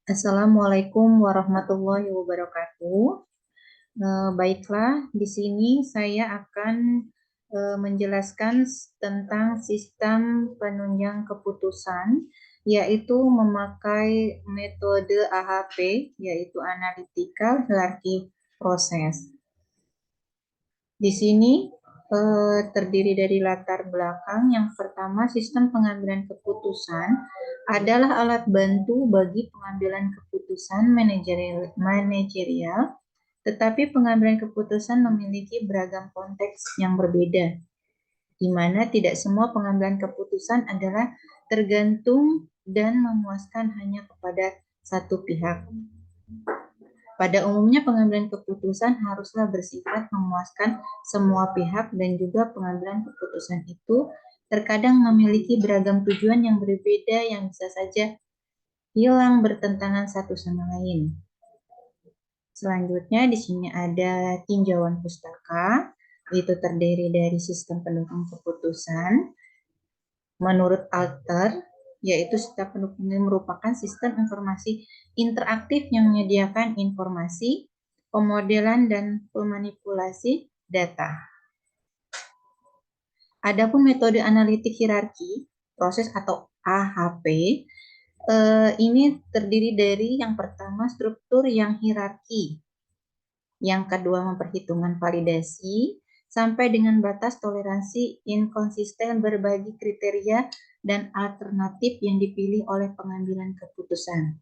Assalamualaikum warahmatullahi wabarakatuh. Baiklah, di sini saya akan menjelaskan tentang sistem penunjang keputusan, yaitu memakai metode AHP, yaitu Analytical Hierarchy Process. Di sini terdiri dari latar belakang. Yang pertama, sistem pengambilan keputusan adalah alat bantu bagi pengambilan keputusan manajerial, tetapi pengambilan keputusan memiliki beragam konteks yang berbeda, di mana tidak semua pengambilan keputusan adalah tergantung dan memuaskan hanya kepada satu pihak. Pada umumnya pengambilan keputusan haruslah bersifat memuaskan semua pihak, dan juga pengambilan keputusan itu terkadang memiliki beragam tujuan yang berbeda yang bisa saja hilang bertentangan satu sama lain. Selanjutnya di sini ada tinjauan pustaka, itu terdiri dari sistem pendukung keputusan. Menurut Alter, yaitu sistem pendukung ini merupakan sistem informasi interaktif yang menyediakan informasi, pemodelan, dan pemanipulasi data. Adapun metode analitik hierarki proses atau AHP, ini terdiri dari yang pertama struktur yang hierarki, yang kedua memperhitungkan validasi, sampai dengan batas toleransi inkonsisten berbagi kriteria dan alternatif yang dipilih oleh pengambilan keputusan.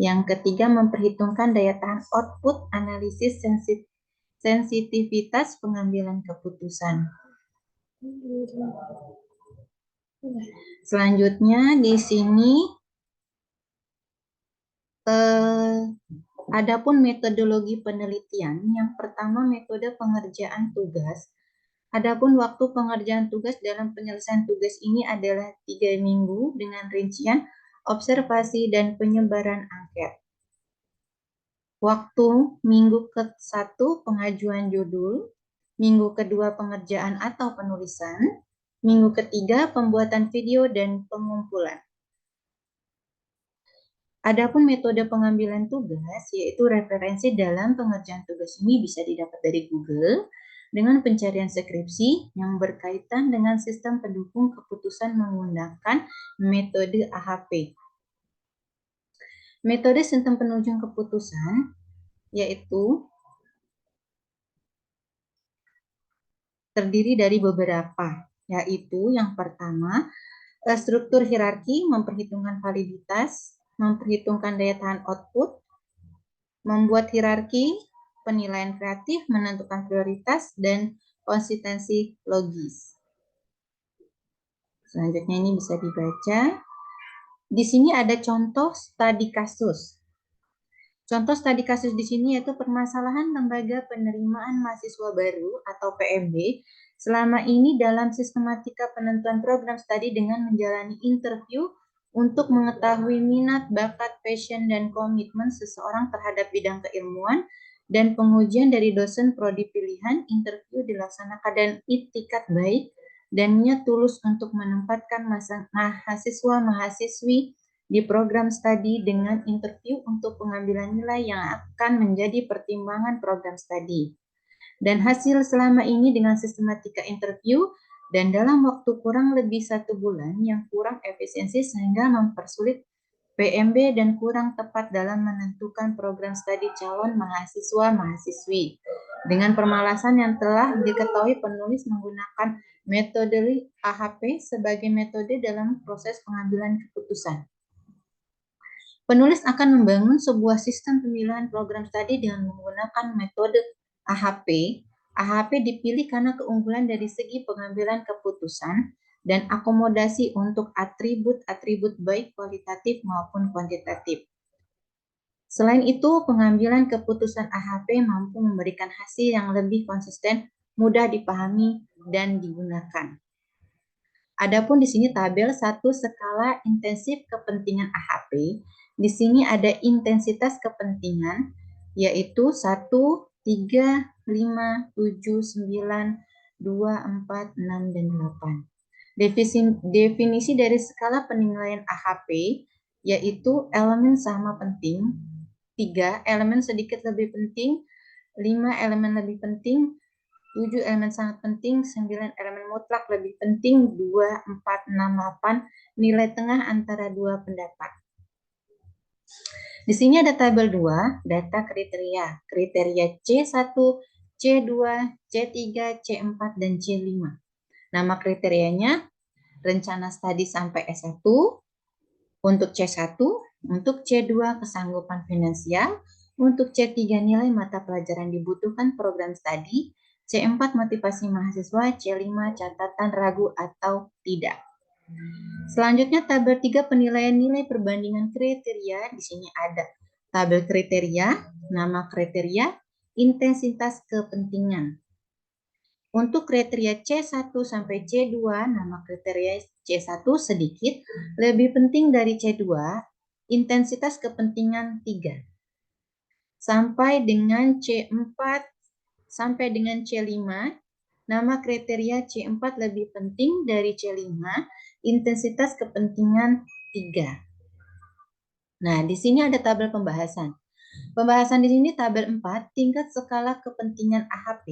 Yang ketiga, memperhitungkan daya tahan output analisis sensitivitas pengambilan keputusan. Selanjutnya di sini adapun metodologi penelitian, yang pertama metode pengerjaan tugas. Adapun waktu pengerjaan tugas dalam penyelesaian tugas ini adalah 3 minggu dengan rincian observasi dan penyebaran angket. Waktu minggu ke-1 pengajuan judul, minggu kedua pengerjaan atau penulisan, minggu ketiga pembuatan video dan pengumpulan. Adapun metode pengambilan tugas, yaitu referensi dalam pengerjaan tugas ini bisa didapat dari Google dengan pencarian skripsi yang berkaitan dengan sistem pendukung keputusan menggunakan metode AHP. Metode sistem penunjang keputusan yaitu terdiri dari beberapa, yaitu yang pertama struktur hierarki, memperhitungkan validitas, memperhitungkan daya tahan output, membuat hierarki, penilaian kreatif, menentukan prioritas, dan konsistensi logis. Selanjutnya ini bisa dibaca. Di sini ada contoh studi kasus. Contoh studi kasus di sini yaitu permasalahan lembaga penerimaan mahasiswa baru atau PMB selama ini dalam sistematika penentuan program studi dengan menjalani interview untuk mengetahui minat, bakat, passion, dan komitmen seseorang terhadap bidang keilmuan, dan pengujian dari dosen prodi pilihan. Interview dilaksanakan dan itikat baik dan niat tulus untuk menempatkan mahasiswa-mahasiswi di program studi dengan interview untuk pengambilan nilai yang akan menjadi pertimbangan program studi. Dan hasil selama ini dengan sistematika interview dan dalam waktu kurang lebih 1 bulan yang kurang efisiensi sehingga mempersulit PMB dan kurang tepat dalam menentukan program studi calon mahasiswa-mahasiswi. Dengan permalasan yang telah diketahui, penulis menggunakan metode AHP sebagai metode dalam proses pengambilan keputusan. Penulis akan membangun sebuah sistem pemilihan program studi dengan menggunakan metode AHP. AHP dipilih karena keunggulan dari segi pengambilan keputusan dan akomodasi untuk atribut-atribut baik kualitatif maupun kuantitatif. Selain itu, pengambilan keputusan AHP mampu memberikan hasil yang lebih konsisten, mudah dipahami, dan digunakan. Adapun di sini tabel 1 skala intensif kepentingan AHP. Di sini ada intensitas kepentingan, yaitu 1, 3, 5, 7, 9, 2, 4, 6, dan 8. Definisi dari skala penilaian AHP yaitu elemen sama penting, 3 elemen sedikit lebih penting, 5 elemen lebih penting, 7 elemen sangat penting, 9 elemen mutlak lebih penting, 2, 4, 6, 8 nilai tengah antara dua pendapat. Di sini ada tabel 2, data kriteria. Kriteria C1, C2, C3, C4, dan C5. Nama kriterianya rencana studi sampai S1, untuk C1, untuk C2 kesanggupan finansial, untuk C3 nilai mata pelajaran dibutuhkan program studi, C4 motivasi mahasiswa, C5 catatan ragu atau tidak. Selanjutnya tabel 3 penilaian nilai perbandingan kriteria. Di sini ada tabel kriteria, nama kriteria, intensitas kepentingan. Untuk kriteria C1 sampai C2, nama kriteria C1 sedikit, lebih penting dari C2, intensitas kepentingan 3. Sampai dengan C4 sampai dengan C5, nama kriteria C4 lebih penting dari C5, intensitas kepentingan 3. Nah, di sini ada tabel pembahasan. Pembahasan di sini tabel 4, tingkat skala kepentingan AHP,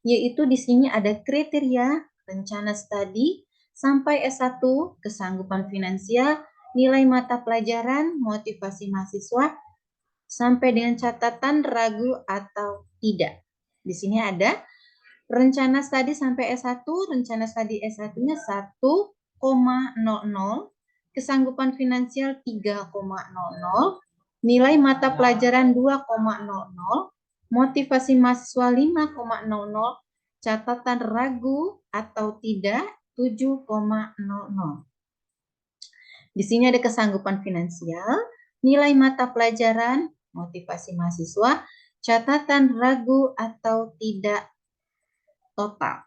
yaitu di sini ada kriteria, rencana studi, sampai S1, kesanggupan finansial, nilai mata pelajaran, motivasi mahasiswa, sampai dengan catatan ragu atau tidak. Di sini ada rencana studi sampai S1, rencana studi S1-nya 1,00, kesanggupan finansial 3,00, nilai mata pelajaran 2,00, motivasi mahasiswa 5,00, catatan ragu atau tidak 7,00. Di sini ada kesanggupan finansial, nilai mata pelajaran, motivasi mahasiswa, catatan ragu atau tidak total.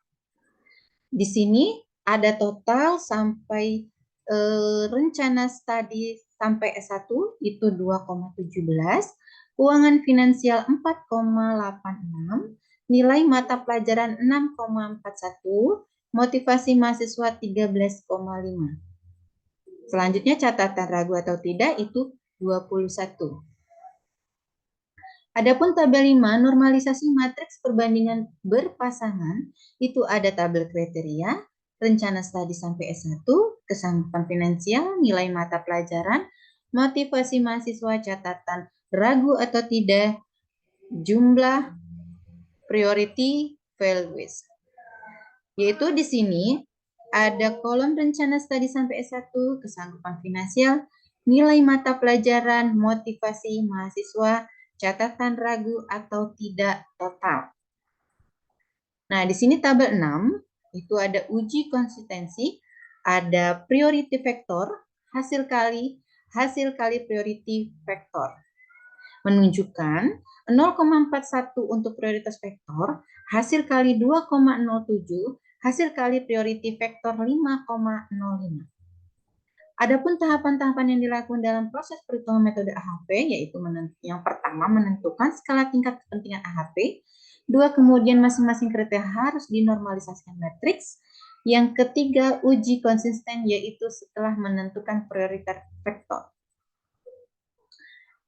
Di sini ada total sampai rencana studi sampai S1 itu 2,17, keuangan finansial 4,86, nilai mata pelajaran 6,41, motivasi mahasiswa 13,5. Selanjutnya catatan ragu atau tidak itu 21. Adapun tabel 5, normalisasi matriks perbandingan berpasangan, itu ada tabel kriteria, rencana studi sampai S1, kesanggupan finansial, nilai mata pelajaran, motivasi mahasiswa, catatan ragu atau tidak, jumlah priority values. Yaitu di sini ada kolom rencana studi sampai S1, kesanggupan finansial, nilai mata pelajaran, motivasi mahasiswa, catatan ragu atau tidak total. Nah, di sini tabel 6, itu ada uji konsistensi, ada priority factor, hasil kali priority factor. Menunjukkan 0,41 untuk prioritas vektor, hasil kali 2,07, hasil kali priority vektor 5,05. Adapun tahapan-tahapan yang dilakukan dalam proses perhitungan metode AHP, yaitu yang pertama menentukan skala tingkat kepentingan AHP, 2 kemudian masing-masing kriteria harus dinormalisasikan matriks, yang ketiga uji konsisten, yaitu setelah menentukan prioritas vektor.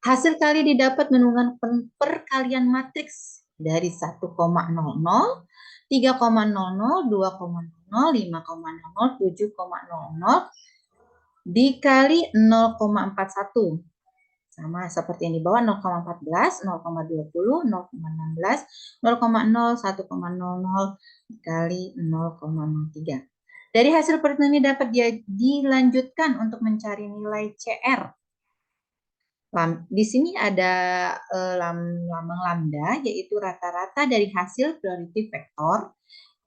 Hasil kali didapat menggunakan perkalian matriks dari 1,00, 3,00, 2,00, 5,00, 7,00 dikali 0,41. Sama seperti yang di bawah, 0,14, 0,20, 0,16, 0,0, 1,00 dikali 0,03. Dari hasil perhitungan ini dapat dilanjutkan untuk mencari nilai CR. Di sini ada lambang lambda, yaitu rata-rata dari hasil priority vektor,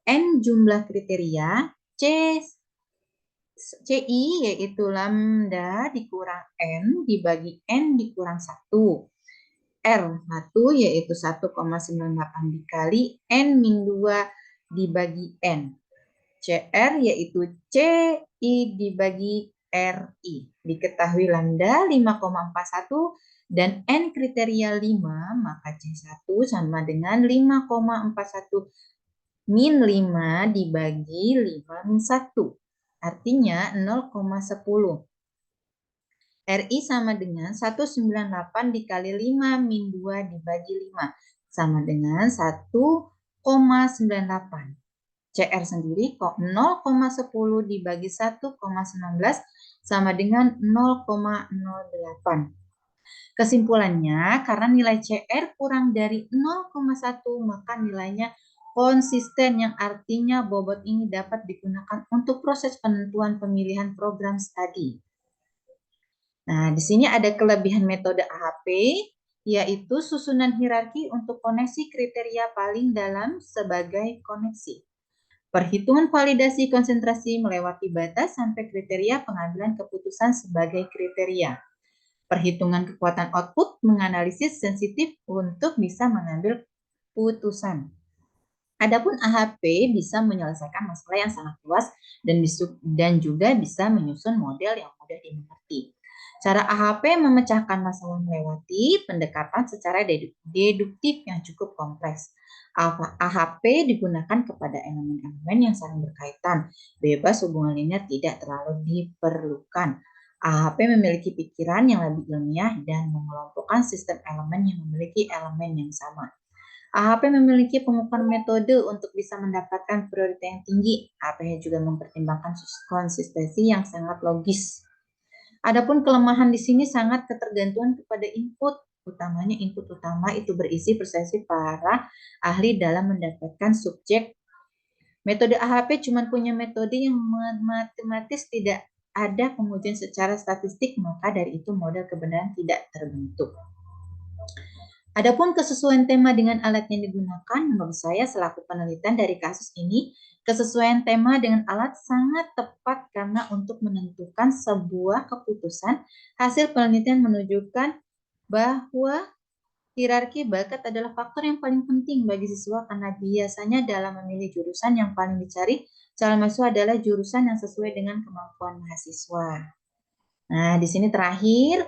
N jumlah kriteria, CI yaitu lambda dikurang N dibagi N dikurang 1. R1 yaitu 1,98 dikali N-2 dibagi N. CR yaitu CI dibagi RI. Diketahui lambda 5,41 dan N kriteria 5, maka C1 sama dengan 5,41 Min 5 dibagi 5 min 1. Artinya 0,10. RI sama dengan 198 dikali 5 min 2 dibagi 5. Sama dengan 1,98. CR sendiri kok 0,10 dibagi 1,19 sama dengan 0,08. Kesimpulannya, karena nilai CR kurang dari 0,1, maka nilainya konsisten, yang artinya bobot ini dapat digunakan untuk proses penentuan pemilihan program studi. Nah, di sini ada kelebihan metode AHP, yaitu susunan hierarki untuk koneksi kriteria paling dalam sebagai koneksi. Perhitungan validasi konsentrasi melewati batas sampai kriteria pengambilan keputusan sebagai kriteria. Perhitungan kekuatan output menganalisis sensitif untuk bisa mengambil putusan. Adapun AHP bisa menyelesaikan masalah yang sangat luas dan juga bisa menyusun model yang mudah dimengerti. Cara AHP memecahkan masalah melewati pendekatan secara deduktif yang cukup kompleks. AHP digunakan kepada elemen-elemen yang saling berkaitan, bebas hubungan linear tidak terlalu diperlukan. AHP memiliki pikiran yang lebih ilmiah dan mengelompokkan sistem elemen yang memiliki elemen yang sama. AHP memiliki pengukuran metode untuk bisa mendapatkan prioritas yang tinggi. AHP juga mempertimbangkan konsistensi yang sangat logis. Adapun kelemahan di sini sangat ketergantungan kepada input, utamanya input utama itu berisi persepsi para ahli dalam mendapatkan subjek. Metode AHP cuma punya metode yang matematis, tidak ada pengujian secara statistik, maka dari itu model kebenaran tidak terbentuk. Adapun kesesuaian tema dengan alat yang digunakan, menurut saya selaku penelitian dari kasus ini, kesesuaian tema dengan alat sangat tepat karena untuk menentukan sebuah keputusan, hasil penelitian menunjukkan bahwa hierarki bakat adalah faktor yang paling penting bagi siswa karena biasanya dalam memilih jurusan yang paling dicari calon mahasiswa adalah jurusan yang sesuai dengan kemampuan mahasiswa. Nah, di sini terakhir,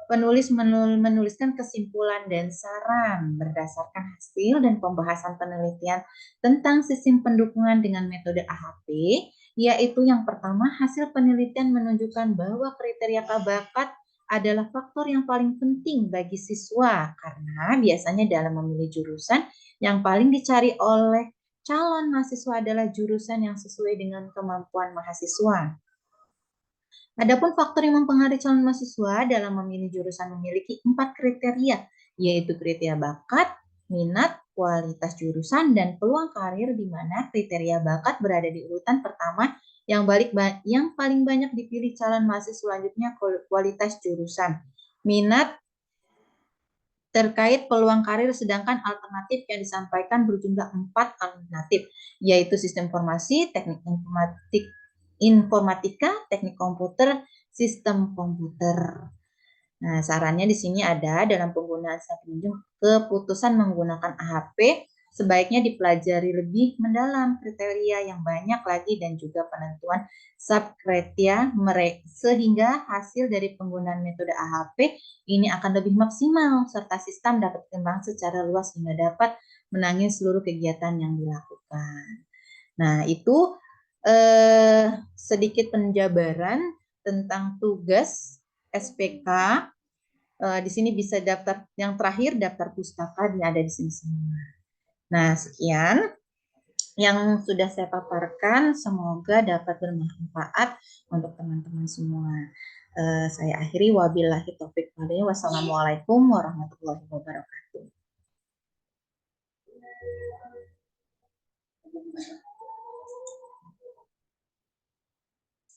penulis menuliskan kesimpulan dan saran berdasarkan hasil dan pembahasan penelitian tentang sistem pendukungan dengan metode AHP, yaitu yang pertama, hasil penelitian menunjukkan bahwa kriteria bakat adalah faktor yang paling penting bagi siswa karena biasanya dalam memilih jurusan yang paling dicari oleh calon mahasiswa adalah jurusan yang sesuai dengan kemampuan mahasiswa. Adapun faktor yang mempengaruhi calon mahasiswa dalam memilih jurusan memiliki 4 kriteria, yaitu kriteria bakat, minat, kualitas jurusan, dan peluang karir, di mana kriteria bakat berada di urutan pertama yang paling banyak dipilih calon mahasiswa. Selanjutnya kualitas jurusan. Minat terkait peluang karir, sedangkan alternatif yang disampaikan berjumlah 4 alternatif, yaitu sistem informasi, teknik informatika, teknik komputer, sistem komputer. Nah, sarannya di sini ada dalam penggunaan penunjuk keputusan menggunakan AHP sebaiknya dipelajari lebih mendalam kriteria yang banyak lagi dan juga penentuan subkriteria sehingga hasil dari penggunaan metode AHP ini akan lebih maksimal serta sistem dapat dikembangkan secara luas hingga dapat menangani seluruh kegiatan yang dilakukan. Nah, itu sedikit penjabaran tentang tugas SPK. Di sini bisa daftar yang terakhir, daftar pustaka ada di sini semua. Nah, sekian yang sudah saya paparkan, semoga dapat bermanfaat untuk teman-teman semua. Saya akhiri, wabillahi taufik walhidayah. Wassalamualaikum warahmatullahi wabarakatuh.